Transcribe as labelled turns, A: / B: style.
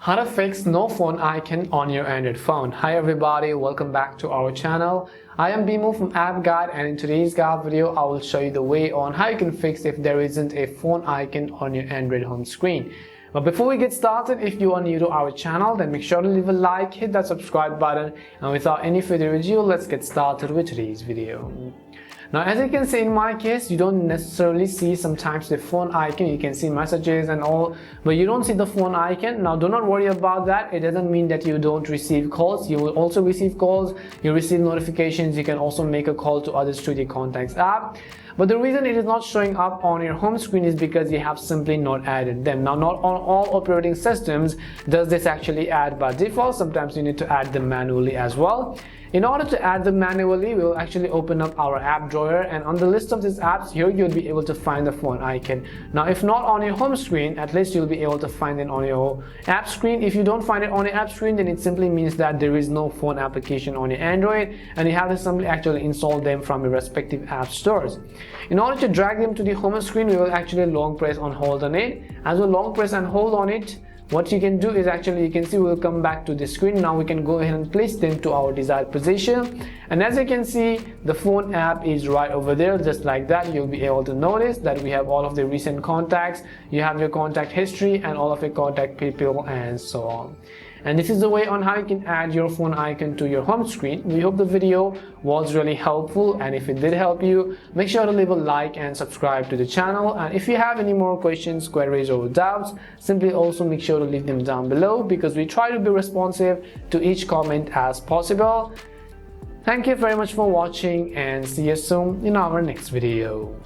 A: How to fix no phone icon on your Android phone. Hi everybody, welcome back to our channel. I am Bimo from App Guide, and in today's guide video I will show you the way on how you can fix if there isn't a phone icon on your Android home screen. But before we get started, if you are new to our channel, then make sure to leave a like, hit that subscribe button, and without any further ado, let's get started with today's video. Now, as you can see in my case, you don't necessarily see sometimes the phone icon. You can see messages and all, but you don't see the phone icon. Now, do not worry about that. It doesn't mean that you don't receive calls. You will also receive calls. You receive notifications. You can also make a call to others through the Contacts app. But the reason it is not showing up on your home screen is because you have simply not added them. Now, not on all operating systems does this actually add by default. Sometimes you need to add them manually as well. In order to add them manually, we will actually open up our app drawer, and on the list of these apps here, you'll be able to find the phone icon. Now, if not on your home screen, at least you'll be able to find it on your app screen. If you don't find it on your app screen, then it simply means that there is no phone application on your Android, and you have to simply actually install them from your respective app stores. In order to drag them to the home screen, we will actually long press and hold on it. As we long press and hold on it, what you can do is actually, you can see we'll come back to the screen. Now we can go ahead and place them to our desired position, and as you can see, the phone app is right over there. Just like that, you'll be able to notice that we have all of the recent contacts, you have your contact history and all of your contact people and so on. And this is the way on how you can add your phone icon to your home screen. We hope the video was really helpful, and if it did help you, make sure to leave a like and subscribe to the channel. And if you have any more questions, queries or doubts, simply also make sure to leave them down below, because we try to be responsive to each comment as possible. Thank you very much for watching, and see you soon in our next video.